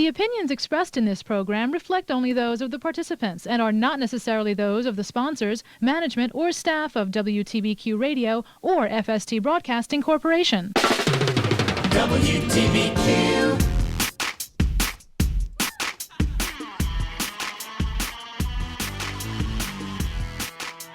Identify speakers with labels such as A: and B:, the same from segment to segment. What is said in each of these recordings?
A: The opinions expressed in this program reflect only those of the participants and are not necessarily those of the sponsors, management, or staff of WTBQ Radio or FST Broadcasting Corporation.
B: WTBQ.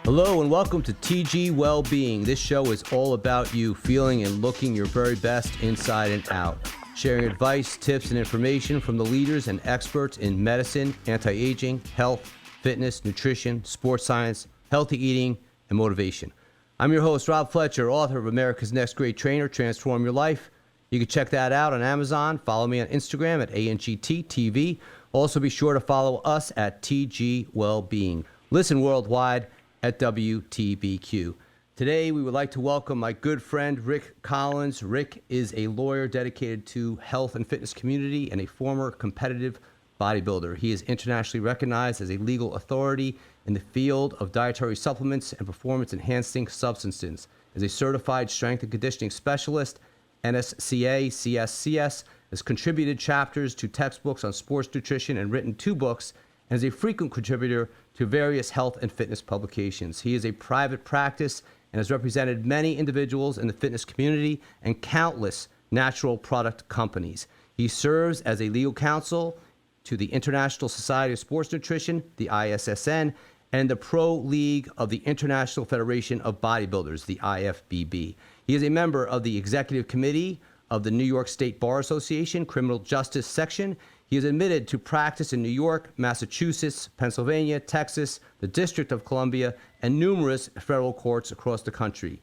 C: Hello and welcome to TG Wellbeing. This show is all about you feeling and looking your very best inside and out. Sharing advice, tips, and information from the leaders and experts in medicine, anti-aging, health, fitness, nutrition, sports science, healthy eating, and motivation. I'm your host, Rob Fletcher, author of America's Next Great Trainer, Transform Your Life. You can check that out on Amazon. Follow me on Instagram at ANGT TV. Also be sure to follow us at TG Wellbeing. Listen worldwide at WTBQ. Today, we would like to welcome my good friend, Rick Collins. Rick is a lawyer dedicated to health and fitness community and a former competitive bodybuilder. He is internationally recognized as a legal authority in the field of dietary supplements and performance-enhancing substances. As a certified strength and conditioning specialist, NSCA, CSCS, has contributed chapters to textbooks on sports nutrition and written 2 books, and is a frequent contributor to various health and fitness publications. He is a private practice and has represented many individuals in the fitness community and countless natural product companies. He serves as a legal counsel to the International Society of Sports Nutrition, the ISSN, and the Pro League of the International Federation of BodyBuilders, the IFBB. He is a member of the Executive Committee of the New York State Bar Association Criminal Justice Section. He is admitted to practice in New York, Massachusetts, Pennsylvania, Texas, the District of Columbia, and numerous federal courts across the country.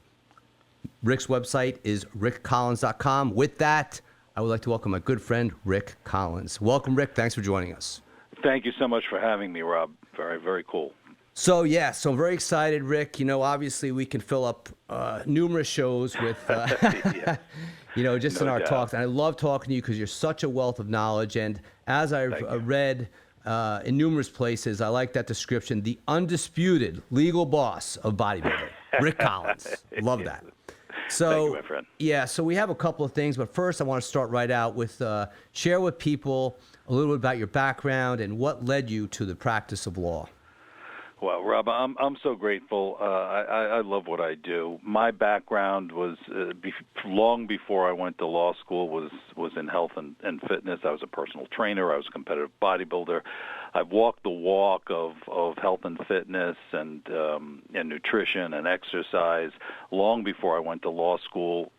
C: Rick's website is rickcollins.com. With that, I would like to welcome my good friend, Rick Collins. Welcome, Rick. Thanks for joining us.
D: Thank you so much for having me, Rob. Very, very cool.
C: So I'm very excited, Rick. You know, obviously we can fill up numerous shows with, just in our talks. And I love talking to you because you're such a wealth of knowledge. And as I've read in numerous places, I like that description, the undisputed legal boss of bodybuilding, Rick Collins. Love that. So,
D: thank you, my friend.
C: Yeah, so we have a couple of things, but first I want to start right out with share with people a little bit about your background and what led you to the practice of law.
D: Well, Rob, I'm so grateful. I love what I do. My background was long before I went to law school was in health and fitness. I was a personal trainer. I was a competitive bodybuilder. I've walked the walk of health and fitness and nutrition and exercise long before I went to law school.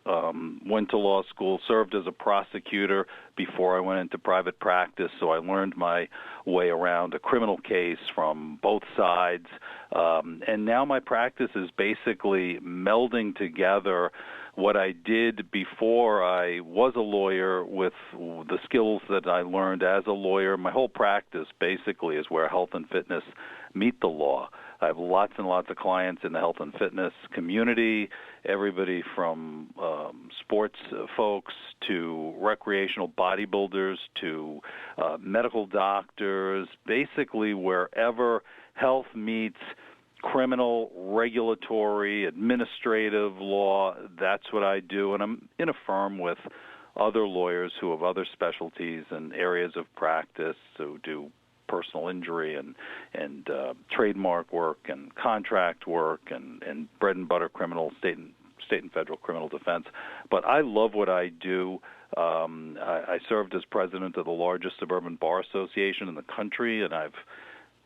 D: Served as a prosecutor before I went into private practice, so I learned my way around a criminal case from both sides. And now my practice is basically melding together what I did before I was a lawyer with the skills that I learned as a lawyer. My whole practice basically is where health and fitness meet the law. I have lots and lots of clients in the health and fitness community, everybody from sports folks to recreational bodybuilders to medical doctors, basically wherever health meets criminal, regulatory, administrative law, that's what I do. And I'm in a firm with other lawyers who have other specialties and areas of practice who do personal injury and trademark work and contract work and bread and butter criminal, state and federal criminal defense. But I love what I do. I served as president of the largest suburban bar association in the country, and I've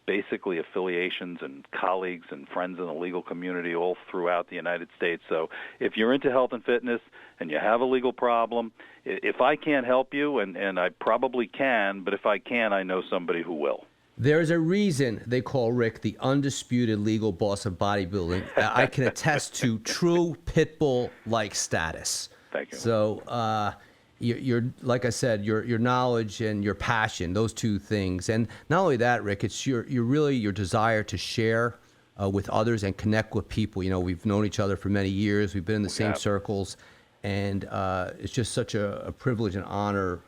D: basically affiliations and colleagues and friends in the legal community all throughout the United States. So if you're into health and fitness and you have a legal problem, if I can't help you, and I probably can, but if I can, I know somebody who will.
C: There's a reason they call Rick the undisputed legal boss of bodybuilding. I can attest to true pit bull-like status.
D: Thank you.
C: So you're like I said, your knowledge and your passion, those two things. And not only that, Rick, it's your desire to share with others and connect with people. You know, we've known each other for many years. We've been in the same circles. And it's just such a privilege and honor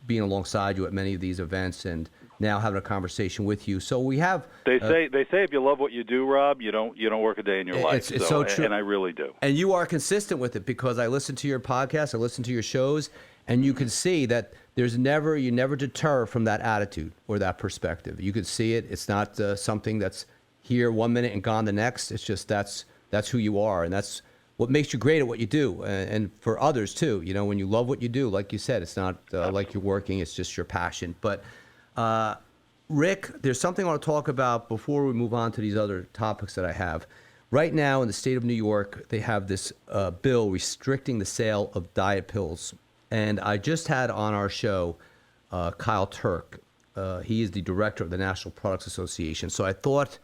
C: being alongside you at many of these events and now having a conversation with you. So we have...
D: They say if you love what you do, Rob, you don't work a day in your life.
C: It's so true.
D: And I really do.
C: And you are consistent with it because I listen to your podcast, I listen to your shows, And you can see that you never deter from that attitude or that perspective. You can see it. It's not something that's here 1 minute and gone the next. It's just that's who you are, and that's what makes you great at what you do, and for others too. You know, when you love what you do, like you said, it's not like you're working, it's just your passion. But Rick, there's something I want to talk about before we move on to these other topics that I have. Right now in the state of New York, they have this bill restricting the sale of diet pills. And I just had on our show Kyle Turk. He is the director of the National Products Association. So I thought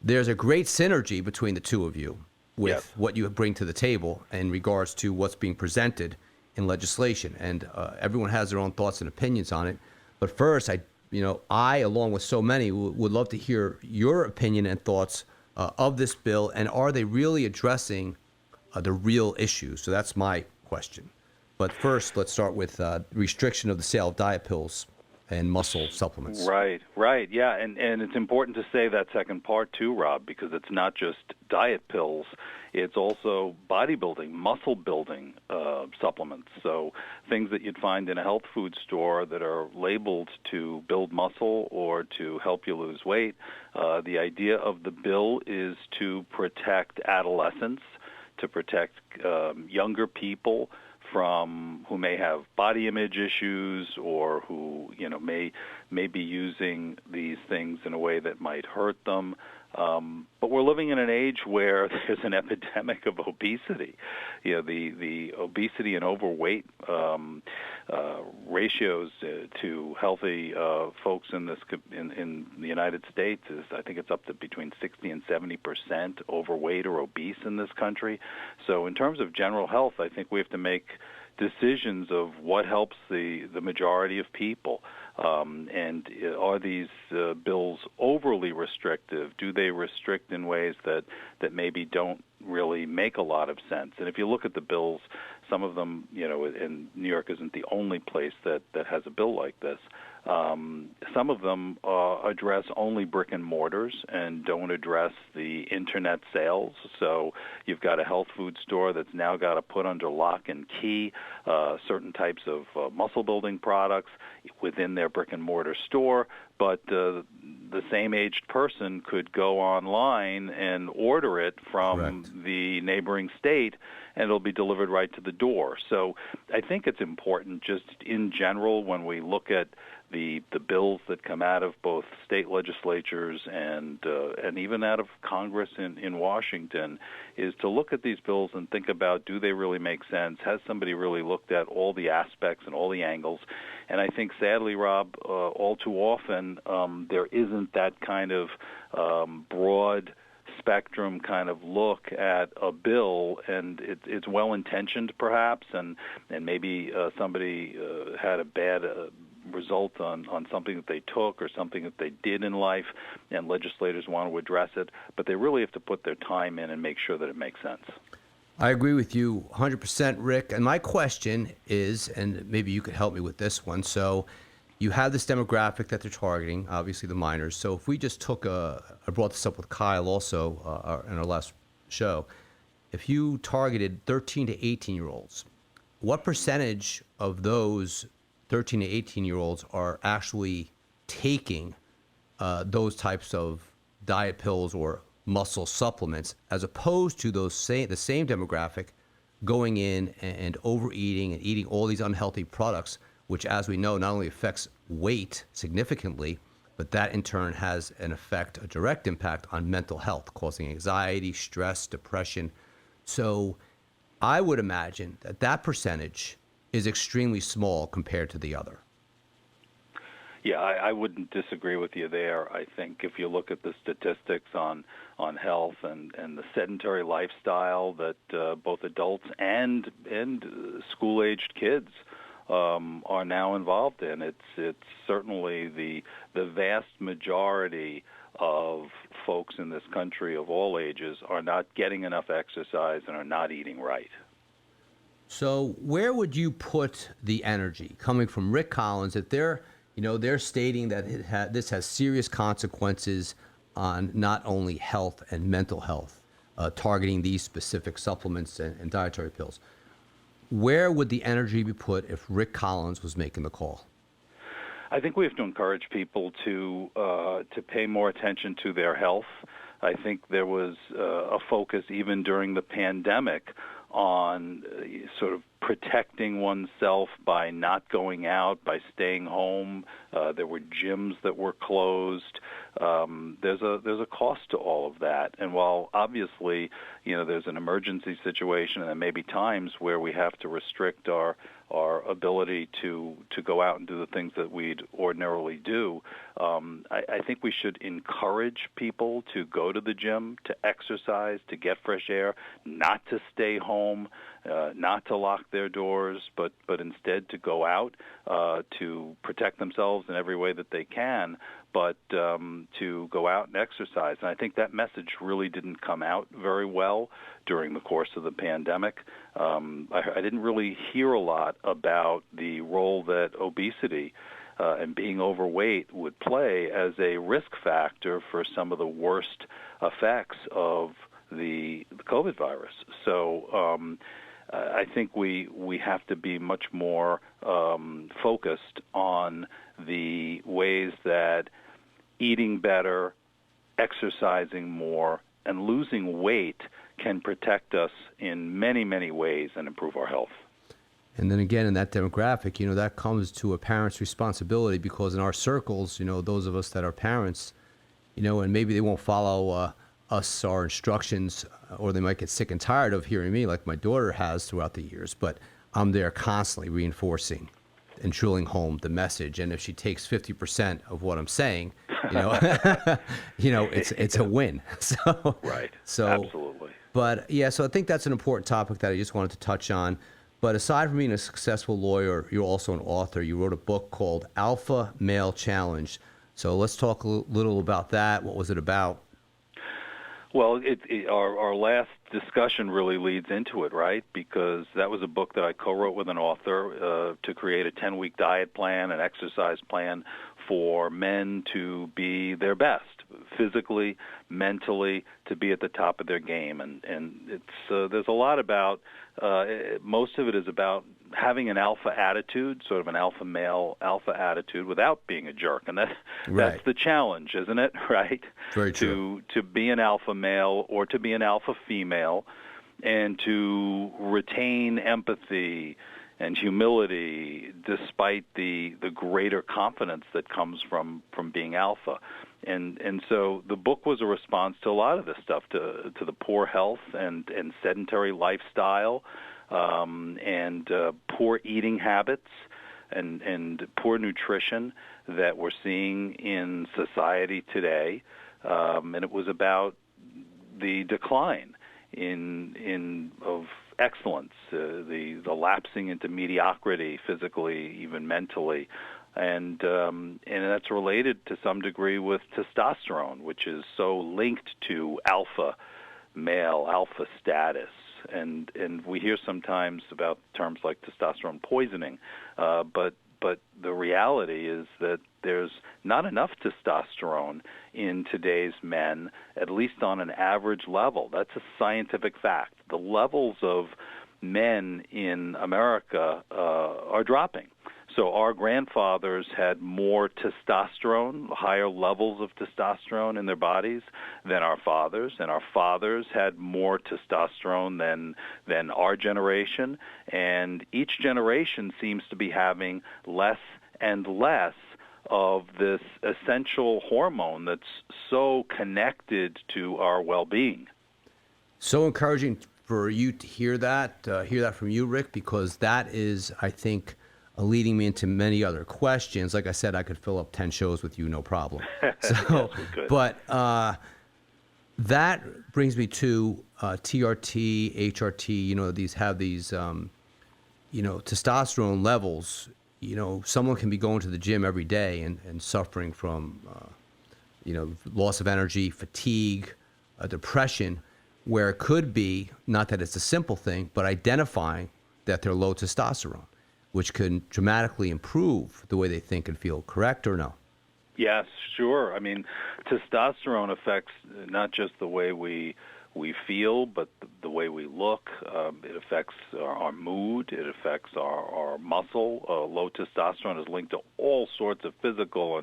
C: there's a great synergy between the two of you with what you bring to the table in regards to what's being presented in legislation. And everyone has their own thoughts and opinions on it. But first, I, along with so many, would love to hear your opinion and thoughts of this bill. And are they really addressing the real issues? So that's my question. But first, let's start with restriction of the sale of diet pills and muscle supplements.
D: Right, yeah, and it's important to say that second part too, Rob, because it's not just diet pills, it's also bodybuilding, muscle building supplements. So things that you'd find in a health food store that are labeled to build muscle or to help you lose weight. The idea of the bill is to protect adolescents, to protect younger people who may have body image issues or who may be using these things in a way that might hurt them. But we're living in an age where there's an epidemic of obesity. The obesity and overweight ratios to healthy folks in the United States is, I think it's up to between 60 and 70% overweight or obese in this country. So in terms of general health, I think we have to make decisions of what helps the majority of people. And are these bills overly restrictive? Do they restrict in ways that maybe don't really make a lot of sense? And if you look at the bills, some of them, and New York isn't the only place that has a bill like this. Some of them address only brick and mortars and don't address the internet sales. So you've got a health food store that's now got to put under lock and key certain types of muscle building products within their brick and mortar store, but the same aged person could go online and order it from the neighboring state, and it'll be delivered right to the door. So I think it's important just in general when we look at the bills that come out of both state legislatures and even out of Congress in Washington, is to look at these bills and think about, do they really make sense? Has somebody really looked at all the aspects and all the angles? And I think, sadly, Rob, all too often there isn't that kind of broad spectrum kind of look at a bill, and it's well-intentioned perhaps, and maybe somebody had a bad result on something that they took or something that they did in life, and legislators want to address it, but they really have to put their time in and make sure that it makes sense.
C: I agree with you 100%, Rick. And my question is, and maybe you could help me with this one. So you have this demographic that they're targeting, obviously the minors. So if we just took I brought this up with Kyle also in our last show. If you targeted 13 to 18-year-olds, what percentage of those 13 to 18-year-olds are actually taking those types of diet pills or muscle supplements, as opposed to the same demographic going in and overeating and eating all these unhealthy products, which, as we know, not only affects weight significantly, but that in turn has an effect, a direct impact on mental health, causing anxiety, stress, depression. So I would imagine that percentage is extremely small compared to the other.
D: Yeah, I wouldn't disagree with you there. I think if you look at the statistics on health and the sedentary lifestyle that both adults and school-aged kids are now involved in, it's certainly the vast majority of folks in this country of all ages are not getting enough exercise and are not eating right.
C: So where would you put the energy coming from Rick Collins if they're stating that this has serious consequences on not only health and mental health, targeting these specific supplements and dietary pills? where would the energy be put if Rick Collins was making the call?
D: I think we have to encourage people to pay more attention to their health. I think there was a focus even during the pandemic on sort of protecting oneself by not going out, by staying home. There were gyms that were closed. There's a cost to all of that. And while obviously, there's an emergency situation, and there may be times where we have to restrict our ability to go out and do the things that we'd ordinarily do, I think we should encourage people to go to the gym, to exercise, to get fresh air, not to stay home, not to lock their doors, but instead to go out to protect themselves in every way that they can, but to go out and exercise. And I think that message really didn't come out very well during the course of the pandemic. I didn't really hear a lot about the role that obesity and being overweight would play as a risk factor for some of the worst effects of the COVID virus. So I think we have to be much more focused on the ways that eating better, exercising more, and losing weight can protect us in many, many ways and improve our health.
C: And then again, in that demographic, that comes to a parent's responsibility, because in our circles, those of us that are parents, and maybe they won't follow us, our instructions, or they might get sick and tired of hearing me, like my daughter has throughout the years, but I'm there constantly reinforcing and drilling home the message. And if she takes 50% of what I'm saying, it's a win. So,
D: right.
C: So,
D: absolutely.
C: But yeah, so I think that's an important topic that I just wanted to touch on. But aside from being a successful lawyer, you're also an author. You wrote a book called Alpha Male Challenge. So let's talk a little about that. What was it about?
D: Well, our last discussion really leads into it, right? Because that was a book that I co-wrote with an author to create a 10-week diet plan, an exercise plan for men to be their best, physically, mentally, to be at the top of their game. And it's there's a lot about, most of it is about having an alpha attitude, sort of an alpha male alpha attitude, without being a jerk. And that's the challenge, isn't it? Right?
C: Very true.
D: To be an alpha male or to be an alpha female, and to retain empathy and humility despite the greater confidence that comes from being alpha. And so the book was a response to a lot of this stuff, to the poor health and sedentary lifestyle, and poor eating habits and poor nutrition that we're seeing in society today. And it was about the decline of excellence, the lapsing into mediocrity physically, even mentally. And that's related to some degree with testosterone, which is so linked to alpha male, alpha status. And we hear sometimes about terms like testosterone poisoning, but the reality is that there's not enough testosterone in today's men, at least on an average level. That's a scientific fact. The levels of men in America are dropping. So our grandfathers had more testosterone, higher levels of testosterone in their bodies than our fathers, and our fathers had more testosterone than our generation, and each generation seems to be having less and less of this essential hormone that's so connected to our well-being.
C: So encouraging for you to hear that from you, Rick, because that is, I think, leading me into many other questions. Like I said, I could fill up 10 shows with you, no problem. So,
D: yes,
C: but that brings me to TRT, HRT. These have these, testosterone levels. Someone can be going to the gym every day and suffering from, loss of energy, fatigue, depression, where it could be, not that it's a simple thing, but identifying that they're low testosterone, which can dramatically improve the way they think and feel, correct or no?
D: Yes, sure. I mean, testosterone affects not just the way we we feel, but the way we look. It affects our mood. It affects our muscle. Low testosterone is linked to all sorts of physical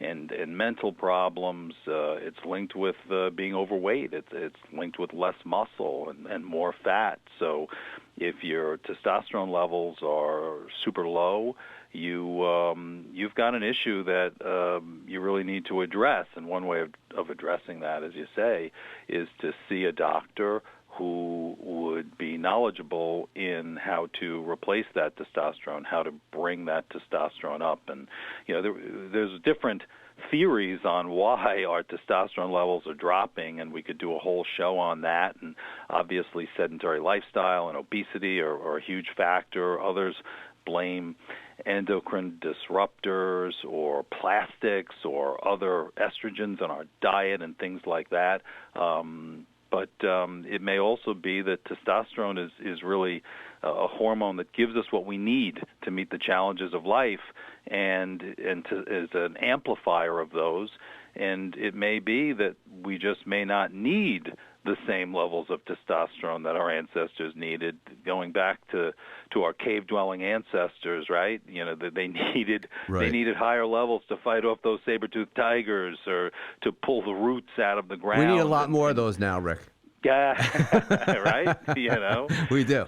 D: and mental problems. It's linked with being overweight. It's linked with less muscle and more fat. So if your testosterone levels are super low, you've got an issue that you really need to address. And one way of addressing that, as you say, is to see a doctor who would be knowledgeable in how to replace that testosterone, how to bring that testosterone up. And there's different theories on why our testosterone levels are dropping, and we could do a whole show on that. And obviously sedentary lifestyle and obesity are a huge factor. Others blame endocrine disruptors or plastics or other estrogens in our diet and things like that. But it may also be that testosterone is really a hormone that gives us what we need to meet the challenges of life and is an amplifier of those. And it may be that we just may not need the same levels of testosterone that our ancestors needed, going back to our cave-dwelling ancestors, right? They needed higher levels to fight off those saber-toothed tigers or to pull the roots out of the ground.
C: We need a lot more of those now, Rick.
D: Yeah, right?
C: We do.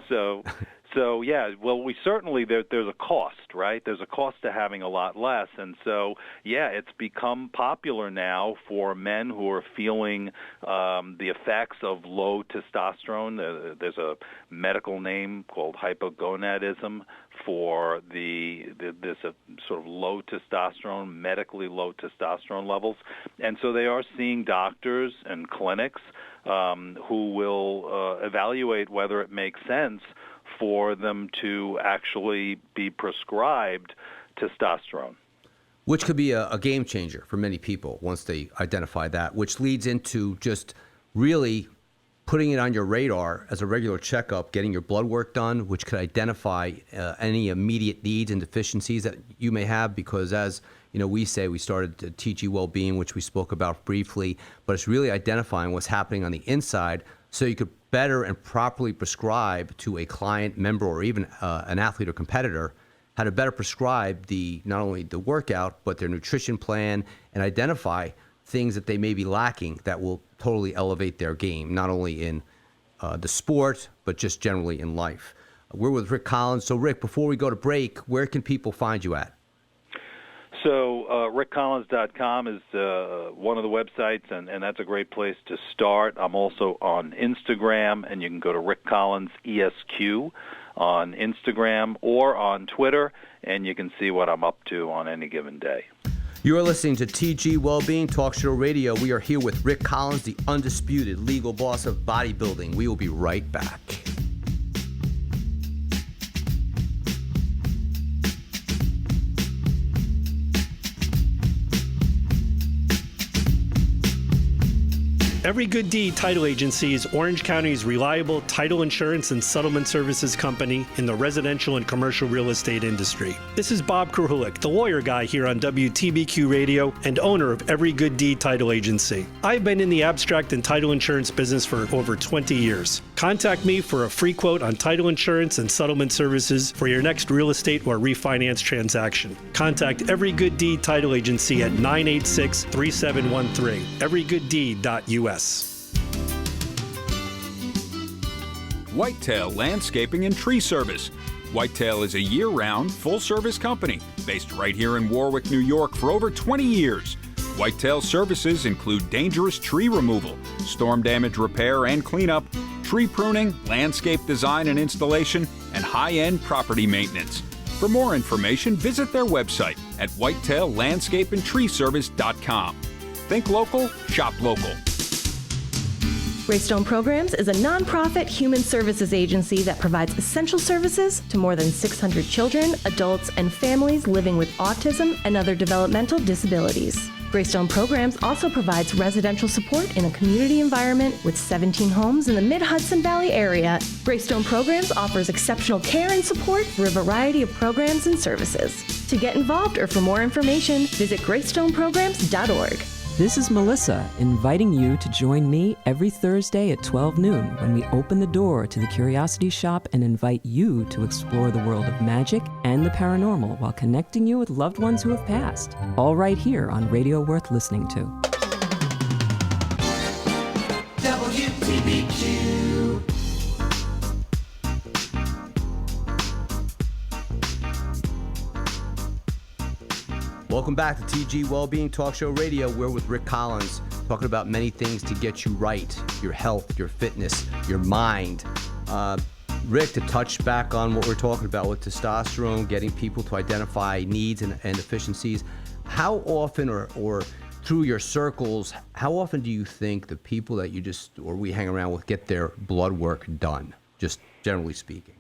D: So yeah, well, we certainly, there's a cost, right? There's a cost to having a lot less. And so, yeah, it's become popular now for men who are feeling the effects of low testosterone. There's a medical name called hypogonadism for this sort of low testosterone, medically low testosterone levels. And so they are seeing doctors and clinics who will evaluate whether it makes sense for them to actually be prescribed testosterone.
C: Which could be a game changer for many people once they identify that, which leads into just really putting it on your radar as a regular checkup, getting your blood work done, which could identify any immediate needs and deficiencies that you may have, because as we say, we started TG Wellbeing, which we spoke about briefly, but it's really identifying what's happening on the inside so you could better and properly prescribe to a client, member, or even an athlete or competitor how to better prescribe not only the workout, but their nutrition plan, and identify things that they may be lacking that will totally elevate their game, not only in the sport, but just generally in life. We're with Rick Collins. So Rick, before we go to break, where can people find you at?
D: So rickcollins.com is one of the websites, and that's a great place to start. I'm also on Instagram, and you can go to Rick Collins ESQ on Instagram or on Twitter, and you can see what I'm up to on any given day.
C: You are listening to TG Wellbeing Talk Show Radio. We are here with Rick Collins, the undisputed legal boss of bodybuilding. We will be right back.
B: Every Good Deed Title Agency is Orange County's reliable title insurance and settlement services company in the residential and commercial real estate industry. This is Bob Krahulik, the lawyer guy here on WTBQ Radio and owner of Every Good Deed Title Agency. I've been in the abstract and title insurance business for over 20 years. Contact me for a free quote on title insurance and settlement services for your next real estate or refinance transaction. Contact Every Good Deed Title Agency at 986-3713, everygooddeed.us.
E: Whitetail Landscaping and Tree Service. Whitetail is a year-round, full-service company based right here in Warwick, New York for over 20 years. Whitetail services include dangerous tree removal, storm damage repair and cleanup, tree pruning, landscape design and installation, and high-end property maintenance. For more information, visit their website at whitetaillandscapeandtreeservice.com. Think local, shop local.
F: Greystone Programs is a nonprofit human services agency that provides essential services to more than 600 children, adults, and families living with autism and other developmental disabilities. Greystone Programs also provides residential support in a community environment with 17 homes in the Mid-Hudson Valley area. Greystone Programs offers exceptional care and support for a variety of programs and services. To get involved or for more information, visit greystoneprograms.org.
G: This is Melissa inviting you to join me every Thursday at 12 noon when we open the door to the Curiosity Shop and invite you to explore the world of magic and the paranormal while connecting you with loved ones who have passed. All right here on Radio Worth Listening to.
H: WTBQ.
C: Welcome back to TG Wellbeing Talk Show Radio. We're with Rick Collins, talking about many things to get you right: your health, your fitness, your mind. Rick, to touch back on what we're talking about with testosterone, getting people to identify needs and deficiencies, how often or through your circles, how often do you think the people that you we hang around with get their blood work done, just generally speaking?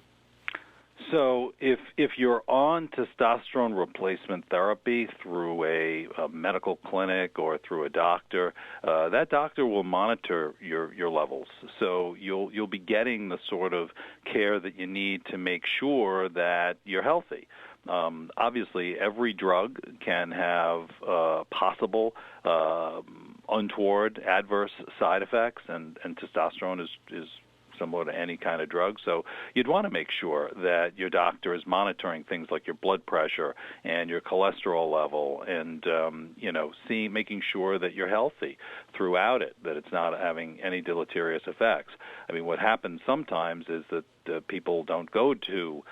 D: So if you're on testosterone replacement therapy through a medical clinic or through a doctor, that doctor will monitor your levels. So you'll be getting the sort of care that you need to make sure that you're healthy. Obviously, every drug can have possible untoward adverse side effects, and testosterone is similar to any kind of drug. So you'd want to make sure that your doctor is monitoring things like your blood pressure and your cholesterol level and, making sure that you're healthy throughout it, that it's not having any deleterious effects. I mean, what happens sometimes is that people don't go to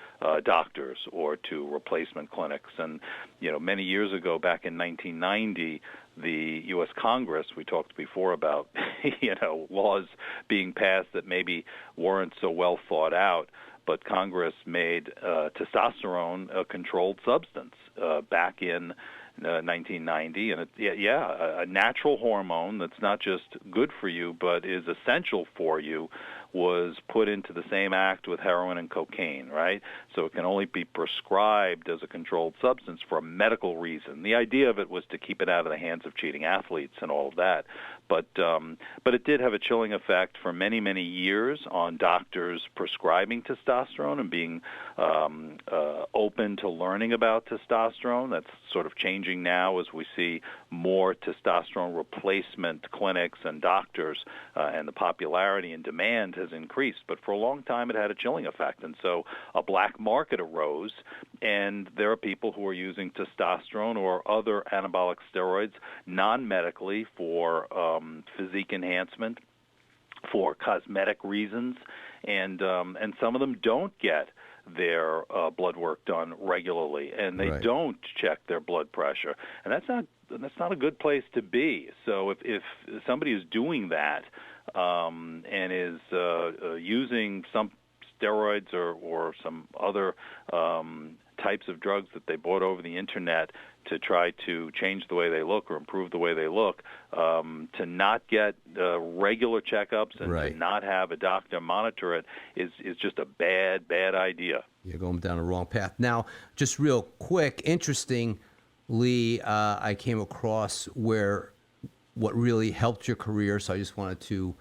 D: doctors or to replacement clinics. And, many years ago, back in 1990, the U.S. Congress, we talked before about, laws being passed that maybe weren't so well thought out, but Congress made testosterone a controlled substance back in 1990, and a natural hormone that's not just good for you but is essential for you was put into the same act with heroin and cocaine, right? So it can only be prescribed as a controlled substance for a medical reason. The idea of it was to keep it out of the hands of cheating athletes and all of that. But it did have a chilling effect for many, many years on doctors prescribing testosterone and being open to learning about testosterone. That's sort of changing now as we see more testosterone replacement clinics and doctors, and the popularity and demand has increased. But for a long time, it had a chilling effect. And so a black market arose, and there are people who are using testosterone or other anabolic steroids non-medically for physique enhancement, for cosmetic reasons, and some of them don't get their blood work done regularly, and they don't check their blood pressure, and that's not a good place to be. So if somebody is doing that and is using some steroids or some other types of drugs that they bought over the internet to try to change the way they look or improve the way they look, to not get regular checkups and to not have a doctor monitor it is just a bad idea.
C: You're going down the wrong path. Now, just real quick, interestingly, I came across what really helped your career, so I just wanted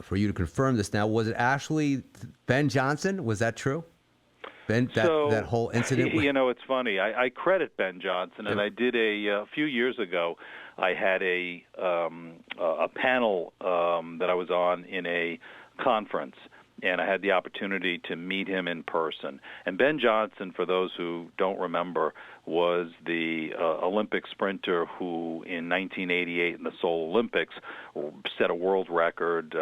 C: for you to confirm this now. Was it actually Ben Johnson? Was that true? Ben, that whole incident?
D: It's funny. I credit Ben Johnson, and I did a few years ago. I had a panel that I was on in a conference, and I had the opportunity to meet him in person. And Ben Johnson, for those who don't remember, was the Olympic sprinter who in 1988 in the Seoul Olympics set a world record,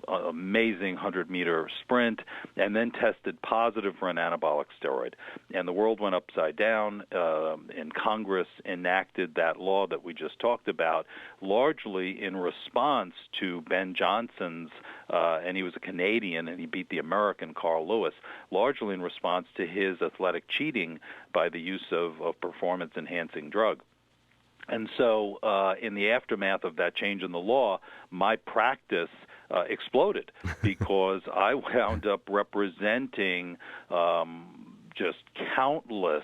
D: amazing 100-meter sprint, and then tested positive for an anabolic steroid. And the world went upside down, and Congress enacted that law that we just talked about, largely in response to Ben Johnson's, and he was a Canadian, and he beat the American Carl Lewis, largely in response to his athletic cheating by the use of performance-enhancing drug. And so in the aftermath of that change in the law, my practice exploded because I wound up representing just countless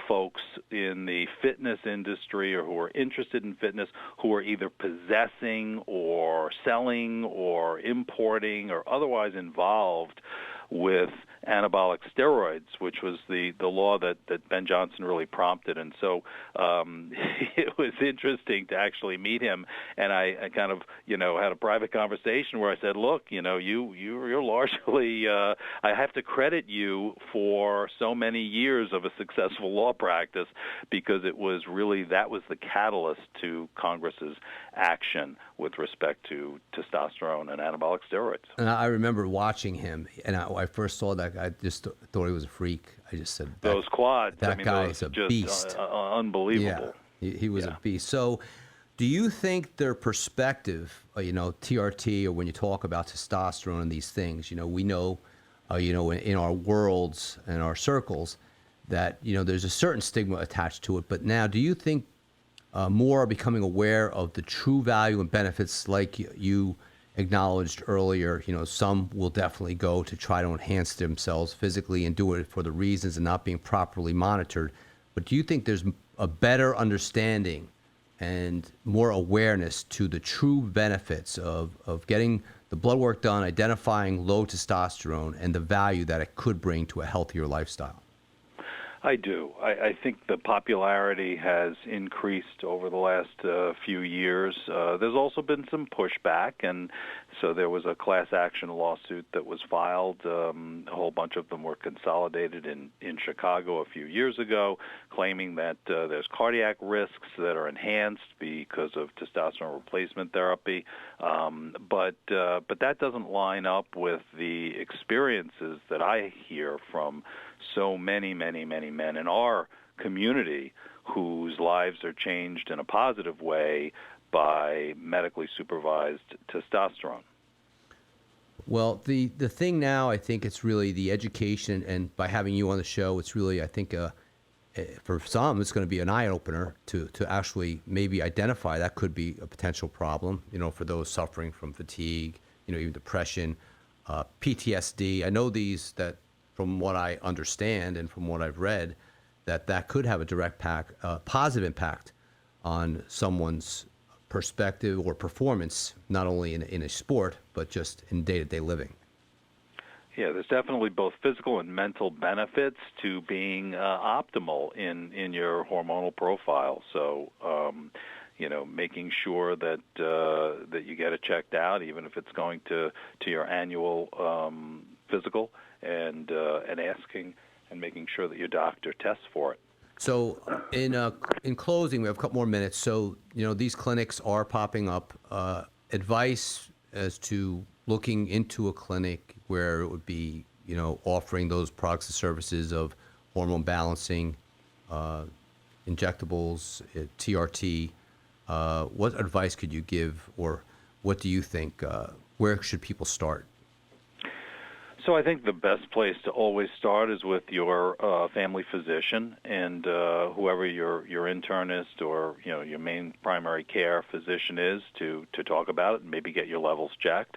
D: folks in the fitness industry or who are interested in fitness who are either possessing or selling or importing or otherwise involved with anabolic steroids, which was the law that Ben Johnson really prompted. And so it was interesting to actually meet him, and I kind of, had a private conversation where I said, look, you're largely, I have to credit you for so many years of a successful law practice, because it was really, that was the catalyst to Congress's action with respect to testosterone and anabolic steroids.
C: And I remember watching him, and I first saw that guy, I just thought he was a freak. I just said,
D: those quads,
C: that guy is a beast.
D: Unbelievable.
C: Yeah, he was a beast. So do you think their perspective, TRT, or when you talk about testosterone and these things, we know, in our worlds and our circles that, there's a certain stigma attached to it. But now, do you think more are becoming aware of the true value and benefits, like you acknowledged earlier? Some will definitely go to try to enhance themselves physically and do it for the reasons and not being properly monitored. But do you think there's a better understanding and more awareness to the true benefits of getting the blood work done, identifying low testosterone, and the value that it could bring to a healthier lifestyle?
D: I do. I think the popularity has increased over the last few years. There's also been some pushback, and so there was a class action lawsuit that was filed. A whole bunch of them were consolidated in Chicago a few years ago, claiming that there's cardiac risks that are enhanced because of testosterone replacement therapy. But that doesn't line up with the experiences that I hear from so many men in our community whose lives are changed in a positive way by medically supervised testosterone.
C: Well, the thing now, I think it's really the education, and by having you on the show, it's really, I think, for some, it's going to be an eye-opener to actually maybe identify that could be a potential problem, for those suffering from fatigue, even depression, PTSD. I know these that, from what I understand and from what I've read, that could have a direct positive impact on someone's perspective or performance, not only in a sport, but just in day-to-day living.
D: Yeah, there's definitely both physical and mental benefits to being optimal in your hormonal profile. So, making sure that you get it checked out, even if it's going to your annual physical, and asking and making sure that your doctor tests for it.
C: So in closing, we have a couple more minutes. So, these clinics are popping up. Advice as to looking into a clinic where it would be, offering those products and services of hormone balancing, injectables, TRT. What advice could you give, or what do you think? Where should people start?
D: So I think the best place to always start is with your family physician and whoever your internist or your main primary care physician is to talk about it and maybe get your levels checked.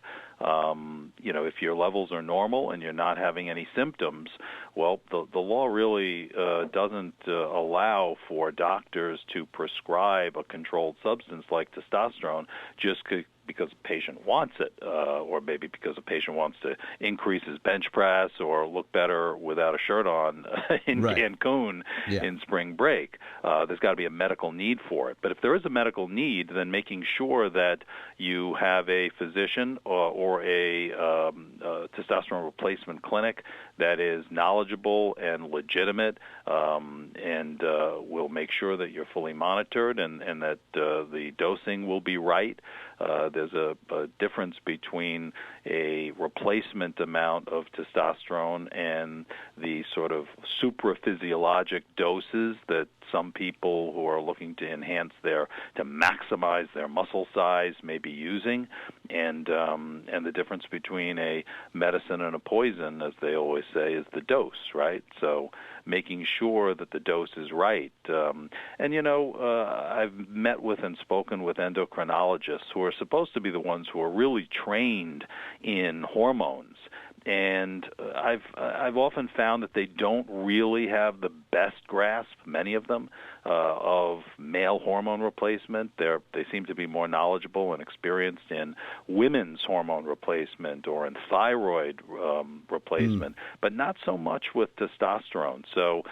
D: If your levels are normal and you're not having any symptoms, well, the law really doesn't allow for doctors to prescribe a controlled substance like testosterone just because a patient wants it, or maybe because a patient wants to increase his bench press or look better without a shirt on in Cancun in spring break. There's got to be a medical need for it. But if there is a medical need, then making sure that you have a physician or a testosterone replacement clinic that is knowledgeable and legitimate, and will make sure that you're fully monitored and that the dosing will be right. There's a difference between a replacement amount of testosterone and the sort of supraphysiologic doses that some people who are looking to to maximize their muscle size may be using, and the difference between a medicine and a poison, as they always say, is the dose, right? So making sure that the dose is right. I've met with and spoken with endocrinologists who are supposed to be the ones who are really trained in hormones, And I've often found that they don't really have the best grasp, many of them, of male hormone replacement. They seem to be more knowledgeable and experienced in women's hormone replacement or in thyroid replacement, but not so much with testosterone. So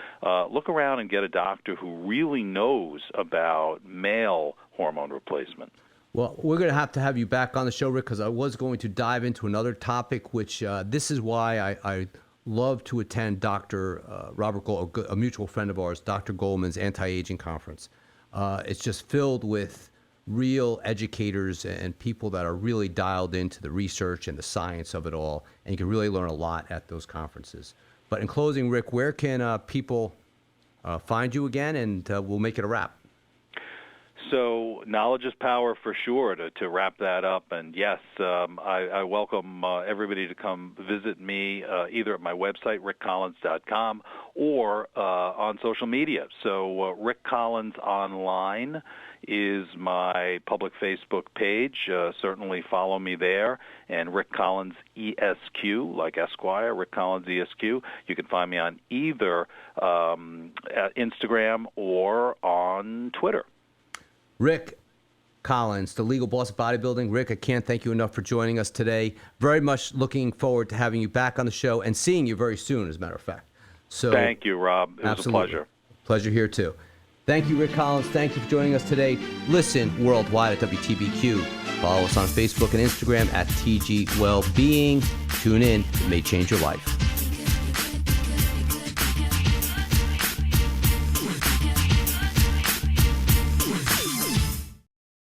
D: look around and get a doctor who really knows about male hormone replacement.
C: Well, we're going to have you back on the show, Rick, because I was going to dive into another topic, which this is why I love to attend Dr. Robert Gold, a mutual friend of ours, Dr. Goldman's anti-aging conference. It's just filled with real educators and people that are really dialed into the research and the science of it all, and you can really learn a lot at those conferences. But in closing, Rick, where can people find you again, and we'll make it a wrap.
D: So knowledge is power for sure, to wrap that up. And yes, I welcome everybody to come visit me either at my website, rickcollins.com, or on social media. So Rick Collins Online is my public Facebook page. Certainly follow me there. And Rick Collins ESQ, like Esquire, Rick Collins ESQ. You can find me on either Instagram or on Twitter.
C: Rick Collins, the legal boss of bodybuilding. Rick, I can't thank you enough for joining us today. Very much looking forward to having you back on the show and seeing you very soon, as a matter of fact. So,
D: thank you, Rob. It was
C: absolutely.
D: A pleasure.
C: Pleasure here, too. Thank you, Rick Collins. Thank you for joining us today. Listen worldwide at WTBQ. Follow us on Facebook and Instagram at TG Wellbeing. Tune in. It may change your life.